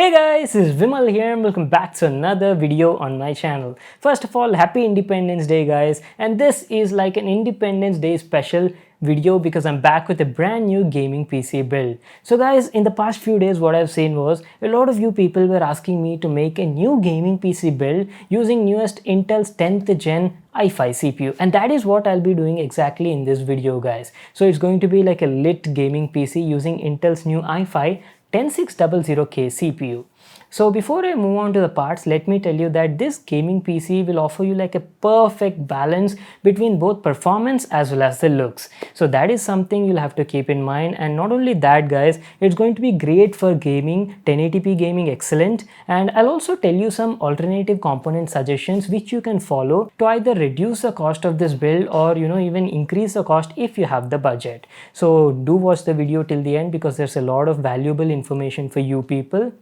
Hey guys, this is Vimal here and welcome back to another video on my channel. First of all, happy Independence Day guys, and this is like an Independence Day special video because I'm back with a brand new gaming PC build. So guys, in the past few days what I've seen was a lot of you people were asking me to make a new gaming PC build using newest Intel's 10th gen i5 CPU, and that is what I'll be doing exactly in this video guys. So it's going to be like a lit gaming PC using Intel's new i5 10600K CPU. So before I move on to the parts, let me tell you that this gaming PC will offer you like a perfect balance between both performance as well as the looks. So that is something you'll have to keep in mind, and not only that guys, it's going to be great for gaming, 1080p gaming excellent, and I'll also tell you some alternative component suggestions which you can follow to either reduce the cost of this build or even increase the cost if you have the budget. So do watch the video till the end because there's a lot of valuable information for you people.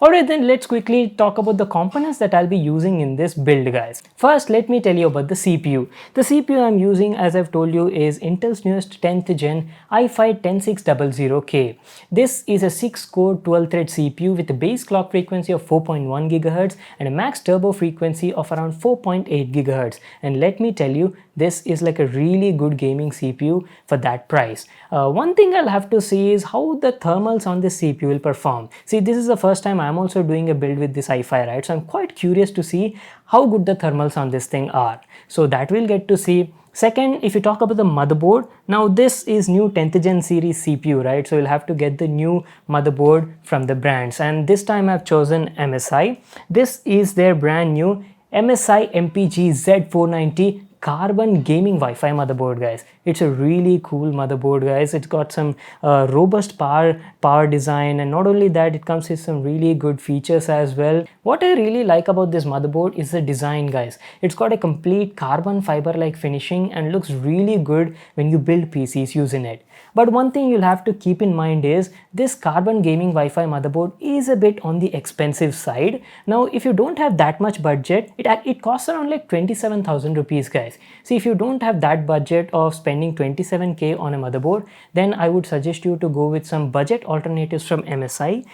Alright, then let's quickly talk about the components that I'll be using in this build guys. First, let me tell you about the CPU. The CPU I'm using, as I've told you, is Intel's newest 10th gen i5 10600K. This is a 6-core 12-thread CPU with a base clock frequency of 4.1 GHz and a max turbo frequency of around 4.8 GHz. And let me tell you, this is like a really good gaming CPU for that price. One thing I'll have to see is how the thermals on this CPU will perform. See, this is the first time I'm also doing a build with this i5, right? So I'm quite curious to see how good the thermals on this thing are. So that we'll get to see. Second, if you talk about the motherboard, now this is new 10th gen series CPU, right? So you'll have to get the new motherboard from the brands, and this time I've chosen MSI. This is their brand new MSI MPG Z490 carbon gaming Wi-Fi motherboard guys. It's a really cool motherboard guys. It's got some robust power design, and not only that, it comes with some really good features as well. What I really like about this motherboard is the design guys. It's got a complete carbon fiber like finishing and looks really good when you build PCs using it. But one thing you'll have to keep in mind is this carbon gaming Wi-Fi motherboard is a bit on the expensive side. Now if you don't have that much budget, it costs around like 27,000 rupees guys. See, if you don't have that budget of spending 27k on a motherboard, then I would suggest you to go with some budget alternatives from MSI.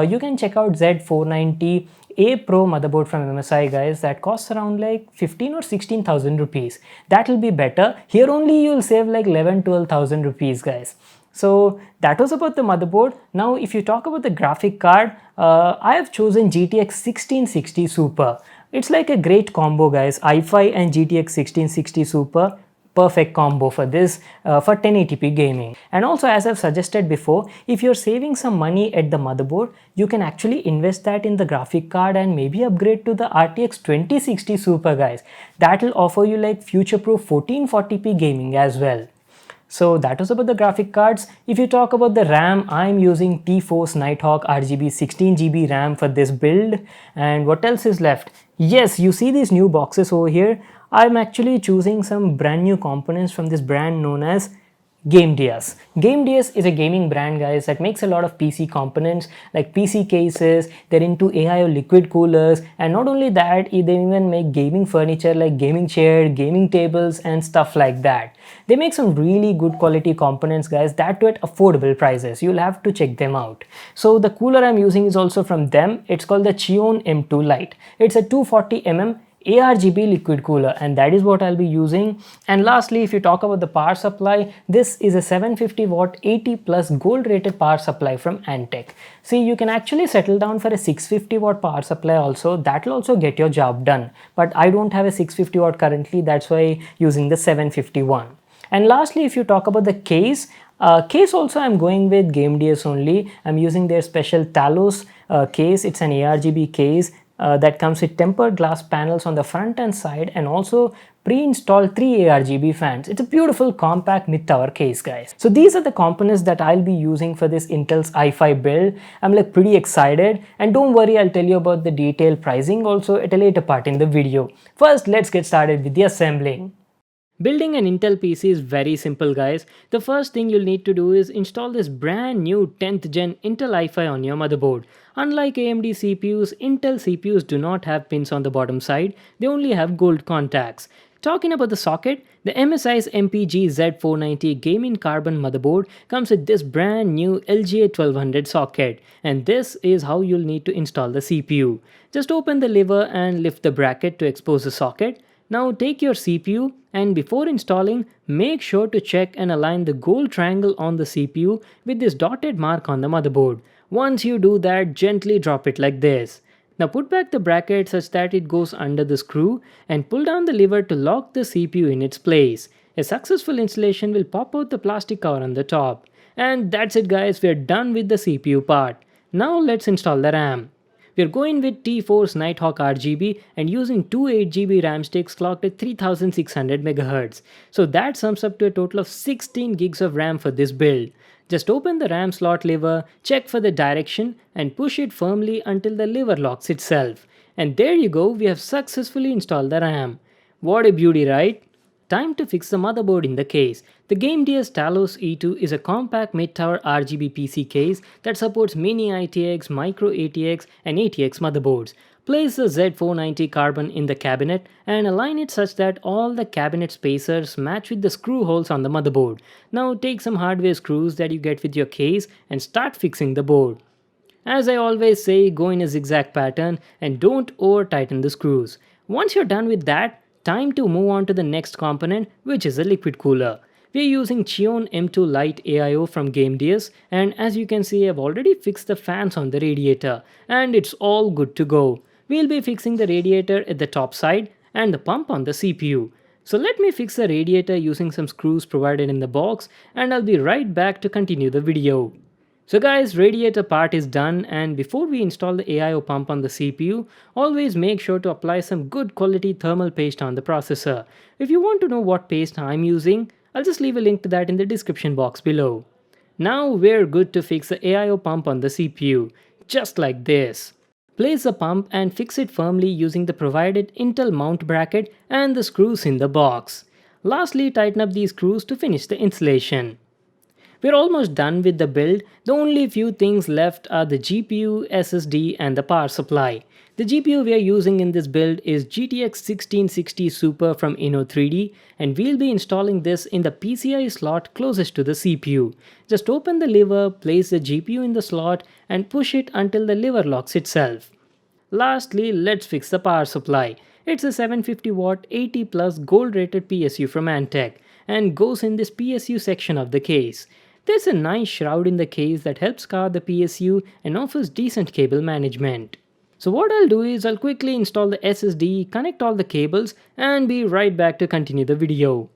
You can check out Z490 A Pro motherboard from MSI guys, that costs around like 15 or 16,000 rupees. That will be better. Here only you'll save like 11-12,000 rupees guys. So that was about the motherboard. Now if you talk about the graphic card, I have chosen GTX 1660 Super. It's like a great combo guys, i5 and GTX 1660 Super. Perfect combo for this for 1080p gaming. And also, as I've suggested before, if you're saving some money at the motherboard, you can actually invest that in the graphic card and maybe upgrade to the RTX 2060 Super guys. That will offer you like future-proof 1440p gaming as well. So that was about the graphic cards. If you talk about the RAM, I'm using T-Force Nighthawk RGB 16GB RAM for this build. And what else is left? Yes, you see these new boxes over here. I'm actually choosing some brand new components from this brand known as Gamdias. Gamdias is a gaming brand guys that makes a lot of PC components like PC cases. They're into AIO Liquid coolers, and not only that, they even make gaming furniture like gaming chair, gaming tables and stuff like that. They make some really good quality components guys, that too at affordable prices. You'll have to check them out. So the cooler I'm using is also from them. It's called the Chione M2 Lite. It's a 240mm ARGB liquid cooler, and that is what I'll be using. And lastly, if you talk about the power supply, this is a 750 watt 80 plus gold rated power supply from Antec. See, you can actually settle down for a 650 watt power supply also. That will also get your job done, but I don't have a 650 watt currently, that's why using the 751. And lastly, if you talk about the case also, I'm going with Gamdias only. I'm using their special Talos case. It's an ARGB case that comes with tempered glass panels on the front and side, and also pre-installed 3 ARGB fans. It's a beautiful compact mid-tower case guys. So these are the components that I'll be using for this Intel's i5 build. I'm like pretty excited, and don't worry, I'll tell you about the detailed pricing also at a later part in the video. First, let's get started with the assembling. Building an Intel PC is very simple guys. The first thing you'll need to do is install this brand new 10th gen Intel i5 on your motherboard. Unlike AMD CPUs, Intel CPUs do not have pins on the bottom side, they only have gold contacts. Talking about the socket, the MSI's MPG Z490 Gaming Carbon motherboard comes with this brand new LGA 1200 socket, and this is how you'll need to install the CPU. Just open the lever and lift the bracket to expose the socket. Now take your CPU, and before installing, make sure to check and align the gold triangle on the CPU with this dotted mark on the motherboard. Once you do that, gently drop it like this. Now put back the bracket such that it goes under the screw and pull down the lever to lock the CPU in its place. A successful installation will pop out the plastic cover on the top. And that's it guys, we are done with the CPU part. Now let's install the RAM. We are going with T-Force Nighthawk RGB and using two 8GB RAM sticks clocked at 3600 MHz. So that sums up to a total of 16 gigs of RAM for this build. Just open the RAM slot lever, check for the direction and push it firmly until the lever locks itself. And there you go, we have successfully installed the RAM. What a beauty, right? Time to fix the motherboard in the case. The Gamdias Talos E2 is a compact mid-tower RGB PC case that supports mini ITX, micro ATX and ATX motherboards. Place the Z490 Carbon in the cabinet and align it such that all the cabinet spacers match with the screw holes on the motherboard. Now take some hardware screws that you get with your case and start fixing the board. As I always say, go in a zigzag pattern and don't over tighten the screws. Once you're done with that, time to move on to the next component, which is a liquid cooler. We are using Chione M2 Lite AIO from Gamdias, and as you can see I've already fixed the fans on the radiator and it's all good to go. We'll be fixing the radiator at the top side and the pump on the CPU. So let me fix the radiator using some screws provided in the box and I'll be right back to continue the video. So guys, radiator part is done, and before we install the AIO pump on the CPU, always make sure to apply some good quality thermal paste on the processor. If you want to know what paste I'm using, I'll just leave a link to that in the description box below. Now we're good to fix the AIO pump on the CPU, just like this. Place the pump and fix it firmly using the provided Intel mount bracket and the screws in the box. Lastly, tighten up these screws to finish the installation. We're almost done with the build. The only few things left are the GPU, SSD and the power supply. The GPU we are using in this build is GTX 1660 Super from Inno3D, and we'll be installing this in the PCI slot closest to the CPU. Just open the lever, place the GPU in the slot and push it until the lever locks itself. Lastly, let's fix the power supply. It's a 750 watt 80 plus gold rated PSU from Antec and goes in this PSU section of the case. There's a nice shroud in the case that helps cover the PSU and offers decent cable management. So what I'll do is I'll quickly install the SSD, connect all the cables and be right back to continue the video.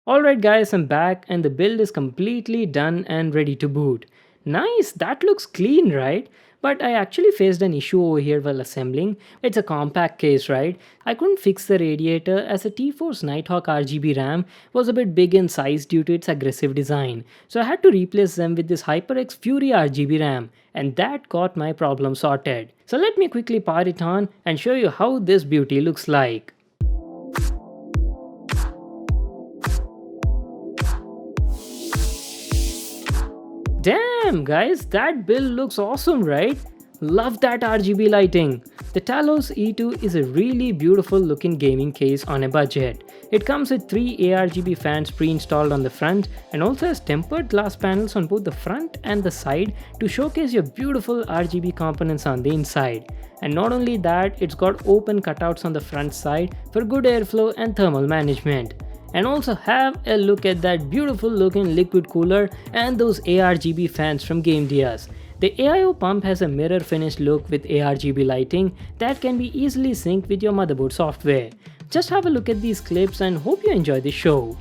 Alright guys, I'm back and the build is completely done and ready to boot. Nice, that looks clean, right? But I actually faced an issue over here while assembling. It's a compact case, right? I couldn't fix the radiator as the T-Force Nighthawk RGB RAM was a bit big in size due to its aggressive design. So I had to replace them with this HyperX Fury RGB RAM, and that got my problem sorted. So let me quickly power it on and show you how this beauty looks like. Damn guys, that build looks awesome, right? Love that RGB lighting. The Talos E2 is a really beautiful looking gaming case on a budget. It comes with 3 ARGB fans pre-installed on the front and also has tempered glass panels on both the front and the side to showcase your beautiful RGB components on the inside. And not only that, it's got open cutouts on the front side for good airflow and thermal management. And also have a look at that beautiful looking liquid cooler and those ARGB fans from Gamdias. The AIO pump has a mirror finished look with ARGB lighting that can be easily synced with your motherboard software. Just have a look at these clips and hope you enjoy the show.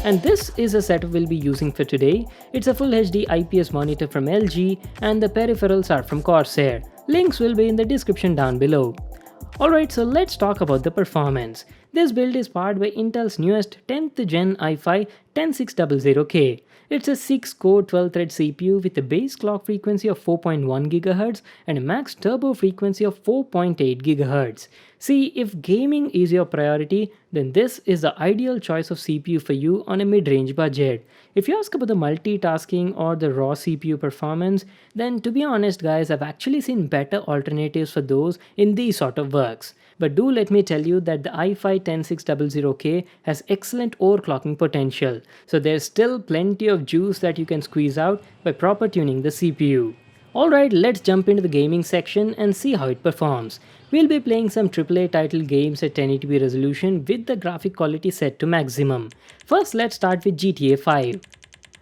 And this is a setup we'll be using for today. It's a full HD IPS monitor from LG and the peripherals are from Corsair. Links will be in the description down below. Alright, so let's talk about the performance. This build is powered by Intel's newest 10th gen i5 10600K. It's a 6-core 12-thread CPU with a base clock frequency of 4.1 GHz and a max turbo frequency of 4.8 GHz. See, if gaming is your priority, then this is the ideal choice of CPU for you on a mid-range budget. If you ask about the multitasking or the raw CPU performance, then to be honest guys, I've actually seen better alternatives for those in these sort of works. But do let me tell you that the i5 10600K has excellent overclocking potential, so there's still plenty of juice that you can squeeze out by proper tuning the CPU. Alright, let's jump into the gaming section and see how it performs. We'll be playing some AAA title games at 1080p resolution with the graphic quality set to maximum. First, let's start with GTA 5.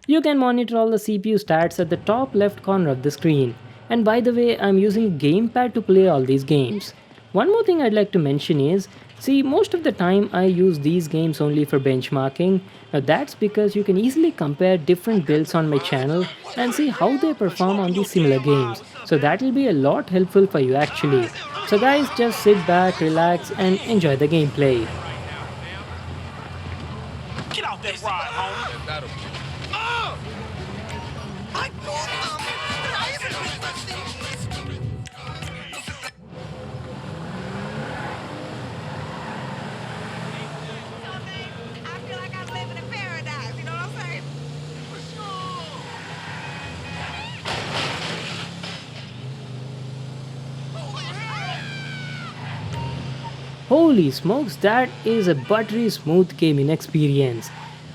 You can monitor all the CPU stats at the top left corner of the screen. And by the way, I'm using a gamepad to play all these games. One more thing I'd like to mention is, see, most of the time I use these games only for benchmarking. Now that's because you can easily compare different builds on my channel and see how they perform on these similar games. So that will be a lot helpful for you actually. So guys, just sit back, relax and enjoy the gameplay. Get out that ride, homie. Holy smokes, that is a buttery smooth gaming experience.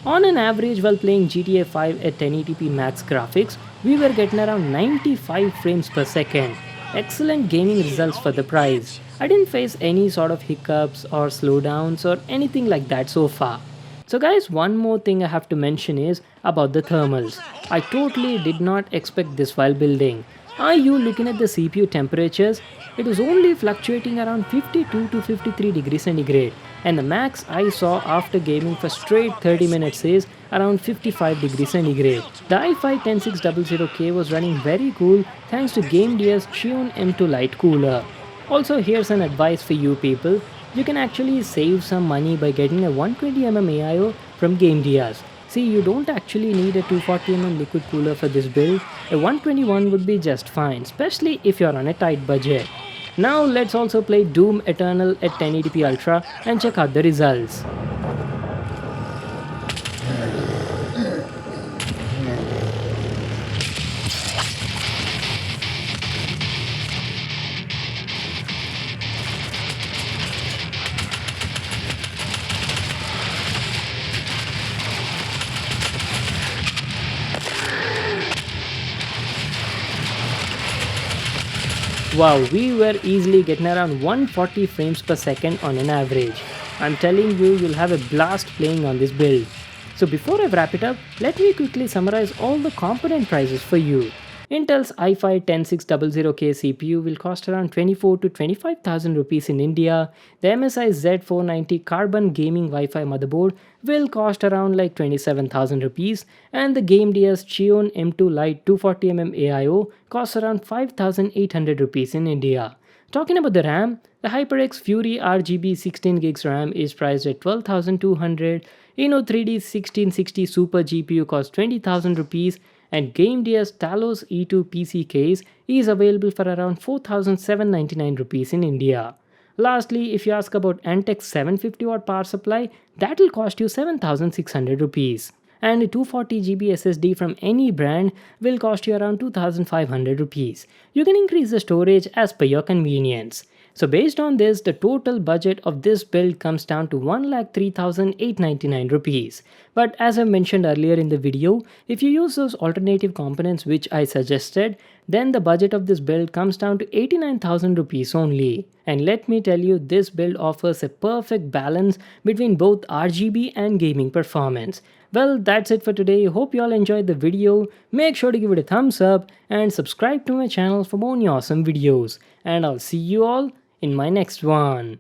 On an average while playing GTA 5 at 1080p max graphics, we were getting around 95 frames per second. Excellent gaming results for the price. I didn't face any sort of hiccups or slowdowns or anything like that so far. So guys, one more thing I have to mention is about the thermals. I totally did not expect this while building. Are you looking at the CPU temperatures? It was only fluctuating around 52 to 53 degrees centigrade, and the max I saw after gaming for straight 30 minutes is around 55 degrees centigrade. The i5 10600K was running very cool thanks to Gamdias Chione M2 Lite cooler. Also, here's an advice for you people. You can actually save some money by getting a 120mm AIO from Gamdias. See, you don't actually need a 240mm liquid cooler for this build. A 121 would be just fine, especially if you're on a tight budget. Now let's also play Doom Eternal at 1080p Ultra and check out the results. Wow, we were easily getting around 140 frames per second on an average. I'm telling you, you'll have a blast playing on this build. So before I wrap it up, let me quickly summarize all the component prices for you. Intel's i5 10600K CPU will cost around 24 to 25,000 rupees in India. The MSI Z490 Carbon Gaming Wi-Fi motherboard will cost around like 27,000 rupees, and the Gamdias Chione M2 Lite 240mm AIO costs around 5,800 rupees in India. Talking about the RAM, the HyperX Fury RGB 16GB RAM is priced at 12,200. Inno 3D 1660 Super GPU costs 20,000 rupees, and Gamdias Talos E2 PC case is available for around 4,799 rupees in India. Lastly, if you ask about Antec's 750W power supply, that will cost you 7,600 rupees. And a 240GB SSD from any brand will cost you around 2,500 rupees. You can increase the storage as per your convenience. So based on this, the total budget of this build comes down to 1,03,899 rupees. But as I mentioned earlier in the video, if you use those alternative components which I suggested, then the budget of this build comes down to 89,000 rupees only. And let me tell you, this build offers a perfect balance between both RGB and gaming performance. Well, that's it for today. Hope you all enjoyed the video. Make sure to give it a thumbs up and subscribe to my channel for more awesome videos. And I'll see you all in my next one.